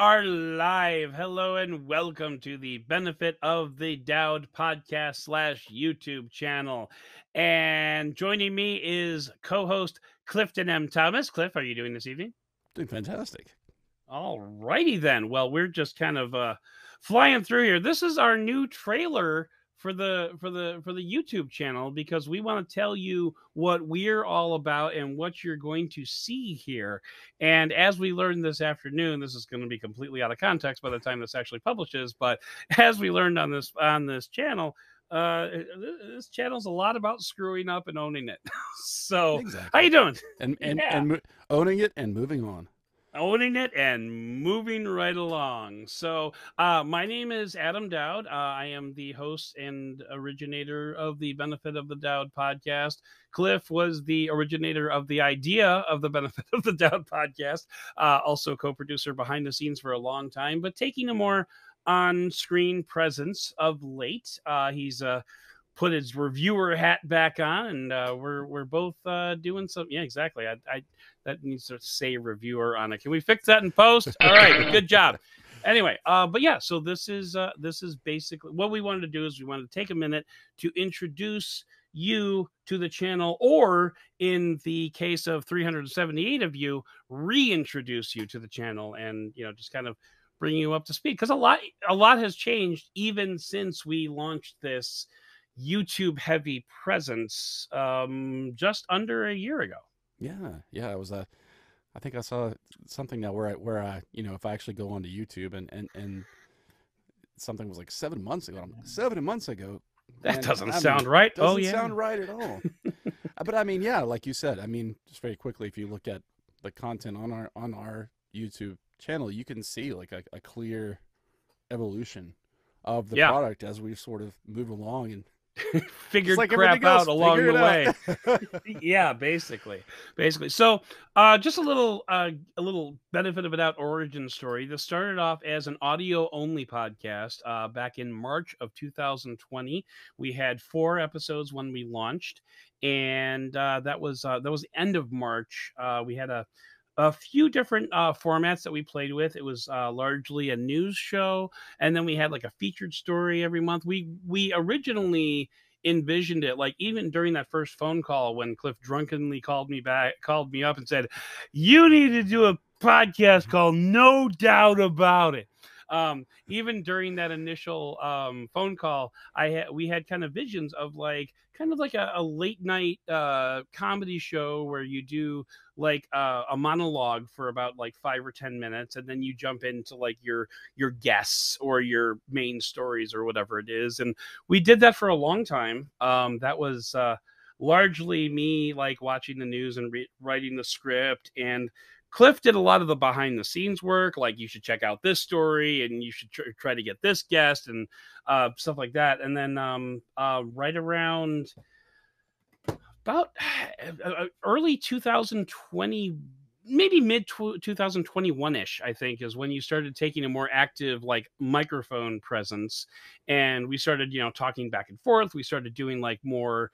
are live. Hello and welcome to the Benefit of the Doud podcast / YouTube channel. And joining me is co-host Clifton M. Thomas. Cliff, how are you doing this evening? Doing fantastic. All righty then. Well, we're just kind of flying through here. This is our new trailer for the YouTube channel because we want to tell you what we're all about and what you're going to see here. And as we learned this afternoon, this is going to be completely out of context by the time this actually publishes, but as we learned on this channel, this channel's a lot about screwing up and owning it. So exactly. How you doing? And owning it and moving on. Owning it and moving right along. So my name is Adam Doud. I am the host and originator of the Benefit of the Doud podcast. Cliff was the originator of the idea of the Benefit of the Doud podcast. Also co-producer behind the scenes for a long time, but taking a more on-screen presence of late. He's put his reviewer hat back on, and we're both doing some. Yeah, exactly. I that needs to say reviewer on it. Can we fix that in post? All right, good job. Anyway, but yeah, so this is basically what we wanted to do. Is we wanted to take a minute to introduce you to the channel, or in the case of 378 of you, reintroduce you to the channel, and just kind of bring you up to speed, because a lot has changed even since we launched this YouTube heavy presence just under a year ago. Yeah, it was I think I saw something now where I if I actually go onto YouTube and something was like 7 months ago. 7 months ago. That doesn't sound right. Doesn't sound right at all. But I mean, yeah, like you said, I mean, just very quickly, if you look at the content on our YouTube channel, you can see like a clear evolution of the product as we sort of move along and figured crap out along the way. Yeah, basically. So just a little benefit of a doubt origin story. This started off as an audio only podcast back in March of 2020. We had 4 episodes when we launched, and that was the end of March. We had a few different formats that we played with. It was largely a news show, and then we had like a featured story every month. We originally envisioned it, like even during that first phone call when Cliff drunkenly called me up and said, "You need to do a podcast called No Doubt About It." Even during that initial phone call, we had kind of visions of kind of like a late night comedy show where you do like a monologue for about like 5 or 10 minutes, and then you jump into like your guests or your main stories or whatever it is. And we did that for a long time. That was largely me like watching the news and writing the script, and Cliff did a lot of the behind the scenes work, like you should check out this story and you should try to get this guest and stuff like that. And then right around about early 2020, maybe mid 2021-ish, I think, is when you started taking a more active like microphone presence, and we started talking back and forth. We started doing like more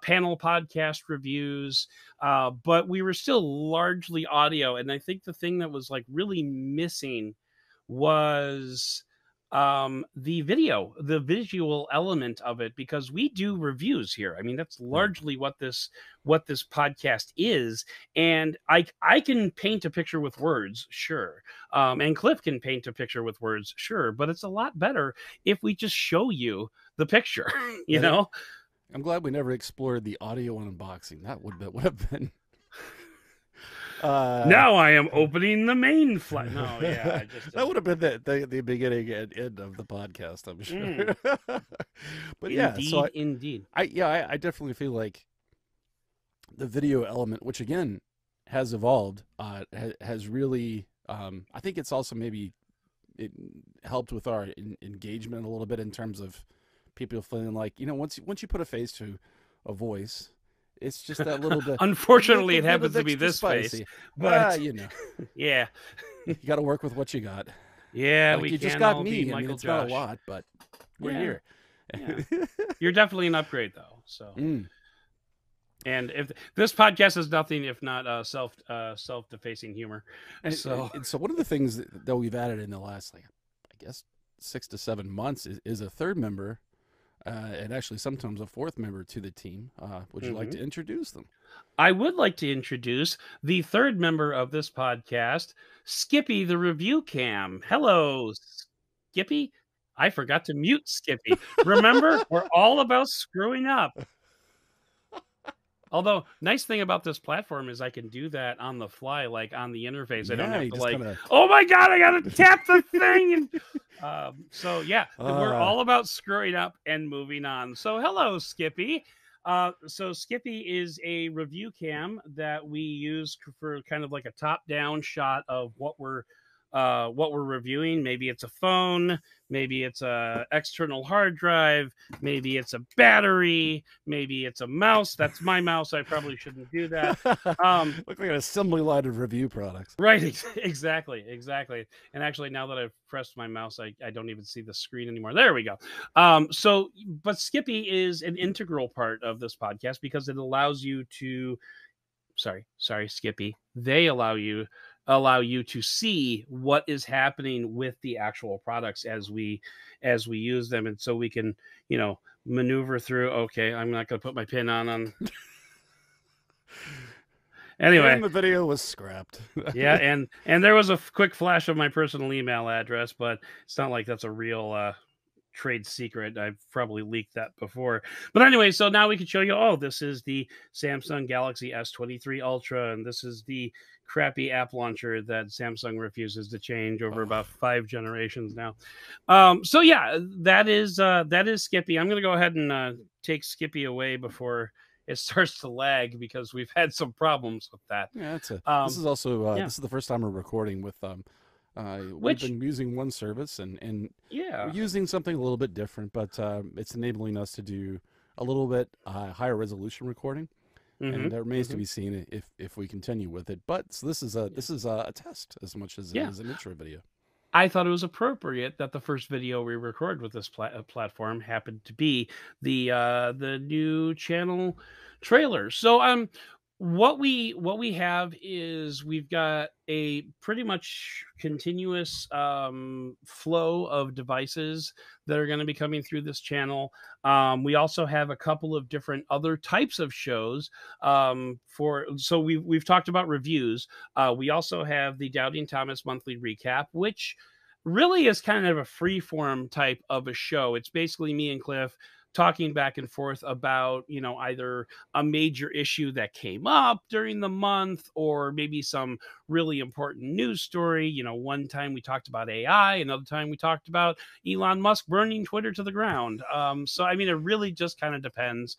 panel podcast reviews, but we were still largely audio. And I think the thing that was like really missing was the visual element of it, because we do reviews here. I mean, that's largely what this podcast is. And I can paint a picture with words, sure. And Cliff can paint a picture with words, sure. But it's a lot better if we just show you the picture, you know? I'm glad we never explored the audio unboxing. That would have been. Now I am opening the main flight. No, yeah, that would have been the beginning and end of the podcast, I'm sure. But yeah, indeed. I definitely feel like the video element, which again has evolved, has really. I think it's also maybe it helped with our engagement a little bit in terms of people feeling like once you put a face to a voice. It's just that little bit. Unfortunately, it happens to be this spicy. Face, but yeah, you got to work with what you got. Yeah, like we just can't got all me. be Michael it's Josh. not a lot, but we're here. Yeah. You're definitely an upgrade, though. So, And if this podcast is nothing if not self-defacing humor. And so one of the things that we've added in the last, like, I guess 6 to 7 months is a third member, and actually sometimes a fourth member to the team. Would you like to introduce them? I would like to introduce the third member of this podcast, Skippy the Review Cam. Hello, Skippy. I forgot to mute Skippy. Remember, we're all about screwing up. Although, nice thing about this platform is I can do that on the fly, like on the interface. I don't have to like, oh my God, I got to tap the thing. So yeah, we're all about screwing up and moving on. So hello, Skippy. So Skippy is a review cam that we use for kind of like a top-down shot of what we're reviewing. Maybe it's a phone, maybe it's a external hard drive, maybe it's a battery, maybe it's a mouse. That's my mouse. I probably shouldn't do that. Look like an assembly line of review products. Right, exactly. And actually, now that I've pressed my mouse, I don't even see the screen anymore. There we go. But Skippy is an integral part of this podcast because it allows you to, sorry, Skippy. They allow you to see what is happening with the actual products as we use them, and so we can maneuver through. Okay, I'm not going to put my pin on. Anyway, and the video was scrapped. Yeah, and there was a quick flash of my personal email address, but it's not like that's a real trade secret. I've probably leaked that before. But anyway, so now we can show you, oh, this is the Samsung Galaxy S23 Ultra, and this is the crappy app launcher that Samsung refuses to change over about 5 generations now. So yeah, that is Skippy. I'm going to go ahead and take Skippy away before it starts to lag because we've had some problems with that. Yeah, this is also this is the first time we're recording with we've been using one service and we're using something a little bit different, but it's enabling us to do a little bit higher resolution recording, and that remains to be seen if we continue with it. But so this is a test as much as it is an intro video. I thought it was appropriate that the first video we record with this platform happened to be the new channel trailer. So what we have is we've got a pretty much continuous flow of devices that are going to be coming through this channel. We also have a couple of different other types of shows. So we've talked about reviews. We also have the Doubting Thomas monthly recap, which really is kind of a free-form type of a show. It's basically me and Cliff talking back and forth about, either a major issue that came up during the month or maybe some really important news story. One time we talked about AI, another time we talked about Elon Musk burning Twitter to the ground. So, I mean, it really just kind of depends.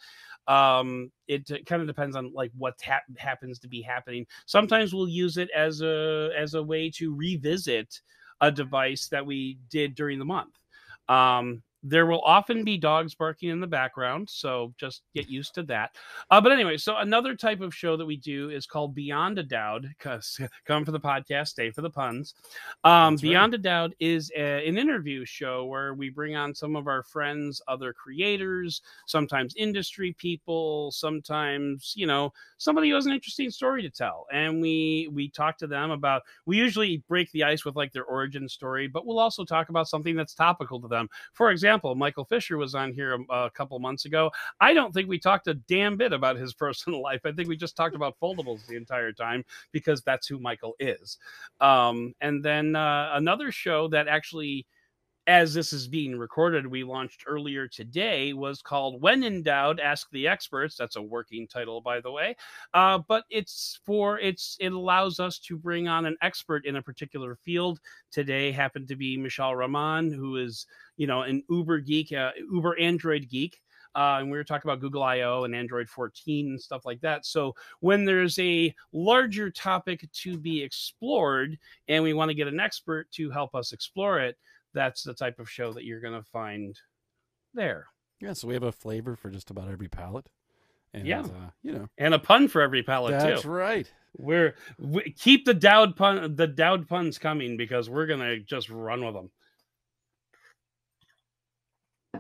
It kind of depends on like what happens to be happening. Sometimes we'll use it as a way to revisit a device that we did during the month. There will often be dogs barking in the background, so just get used to that. But anyway, so another type of show that we do is called Beyond a Doud, because come for the podcast, stay for the puns. Beyond a Doud is an interview show where we bring on some of our friends, other creators, sometimes industry people, sometimes, somebody who has an interesting story to tell. And we talk to them about, we usually break the ice with like their origin story, but we'll also talk about something that's topical to them. For example, Michael Fisher was on here a couple months ago. I don't think we talked a damn bit about his personal life. I think we just talked about foldables the entire time because that's who Michael is. And then another show that actually, as this is being recorded, we launched earlier today was called When in Doubt, Ask the Experts. That's a working title, by the way. But it allows us to bring on an expert in a particular field. Today happened to be Michelle Rahman, who is, an Uber geek, Uber Android geek. And we were talking about Google I/O and Android 14 and stuff like that. So when there's a larger topic to be explored and we want to get an expert to help us explore it, that's the type of show that you're going to find there. Yeah, so we have a flavor for just about every palate. And, and a pun for every palate, too. That's right. We keep the Doud puns coming because we're going to just run with them.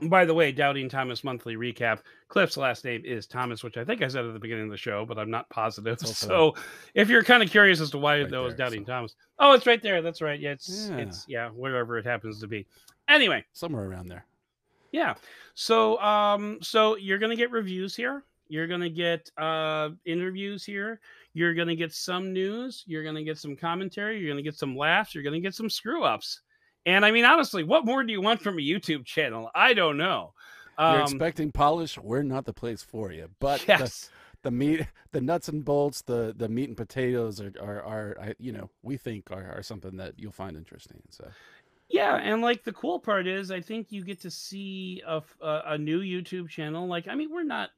By the way, Doubting Thomas monthly recap. Cliff's last name is Thomas, which I think I said at the beginning of the show, but I'm not positive. So if you're kind of curious as to why that was Doubting Thomas. Oh, it's right there. That's right. Yeah, it's wherever it happens to be. Anyway. Somewhere around there. Yeah. So so you're gonna get reviews here. You're gonna get interviews here. You're gonna get some news. You're gonna get some commentary. You're gonna get some laughs. You're gonna get some screw ups. And I mean, honestly, what more do you want from a YouTube channel? I don't know. You're expecting polish. We're not the place for you. But yes. The meat, the nuts and bolts, the meat and potatoes are we think are something that you'll find interesting. So. Yeah, and like the cool part is, I think you get to see a new YouTube channel. Like, I mean, we're not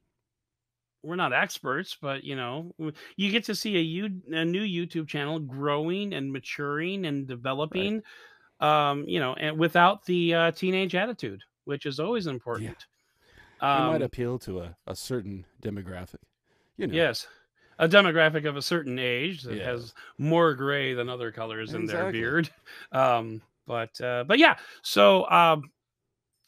experts, but you get to see a new YouTube channel growing and maturing and developing. Right. And without the teenage attitude, which is always important. Yeah. It might appeal to a certain demographic. Yes, a demographic of a certain age that has more gray than other colors in their beard. But yeah, so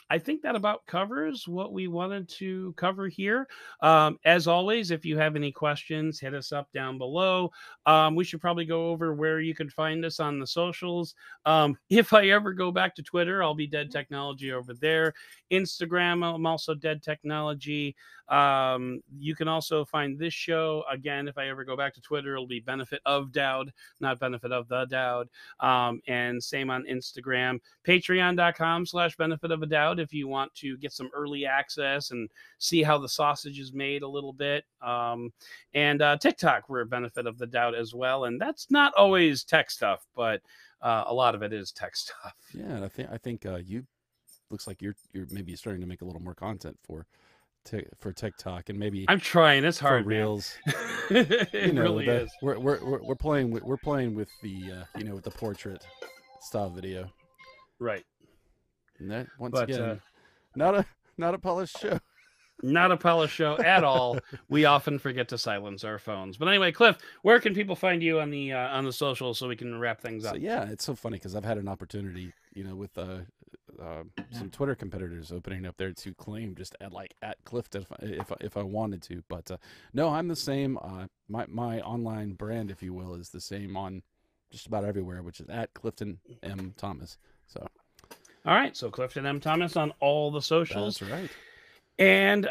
I think that about covers what we wanted to cover here. As always, if you have any questions, hit us up down below. We should probably go over where you can find us on the socials. If I ever go back to Twitter, I'll be Dead Technology over there. Instagram, I'm also Dead Technology. You can also find this show, again, if I ever go back to Twitter, it'll be Benefit of Doud, not Benefit of the Doud. And same on Instagram. Patreon.com/Benefit of a Doud if you want to get some early access and see how the sausage is made a little bit. And TikTok, we're Benefit of the Doud as well. And that's not always tech stuff, but a lot of it is tech stuff. Yeah, and I think you looks like you're maybe starting to make a little more content for TikTok, and maybe I'm trying. It's hard, reels. It really is. We're playing with the with the portrait style video, right? And that again, not a polished show. Not a polished show at all. We often forget to silence our phones. But anyway, Cliff, where can people find you on the socials so we can wrap things up? So, yeah, it's so funny because I've had an opportunity, with some Twitter competitors opening up there to claim just at Clifton if I wanted to. But no, I'm the same. My online brand, if you will, is the same on just about everywhere, which is at Clifton M. Thomas. So. All right, so Clifton M. Thomas on all the socials. That's right. And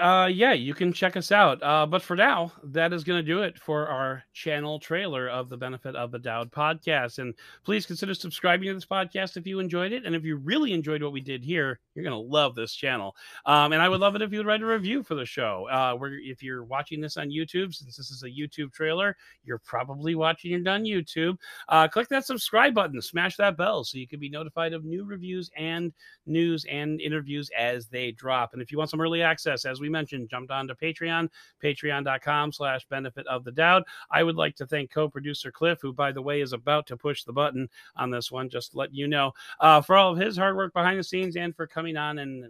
you can check us out. But for now, that is going to do it for our channel trailer of the Benefit of the Doud podcast. And please consider subscribing to this podcast if you enjoyed it. And if you really enjoyed what we did here, you're going to love this channel. And I would love it if you would write a review for the show. If you're watching this on YouTube, since this is a YouTube trailer, you're probably watching it on YouTube. Click that subscribe button, smash that bell so you can be notified of new reviews and news and interviews as they drop. And if you want some early access, as we mentioned, jumped on to Patreon, patreon.com/Benefit of the Doud. I would like to thank co-producer Cliff, who, by the way, is about to push the button on this one, just to let you know, for all of his hard work behind the scenes and for coming on and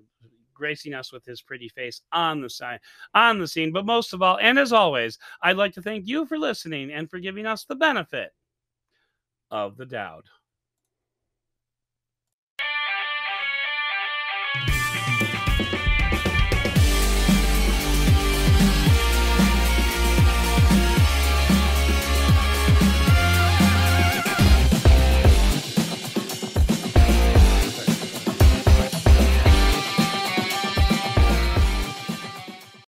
gracing us with his pretty face on the scene. But most of all, and as always, I'd like to thank you for listening and for giving us the benefit of the Doud.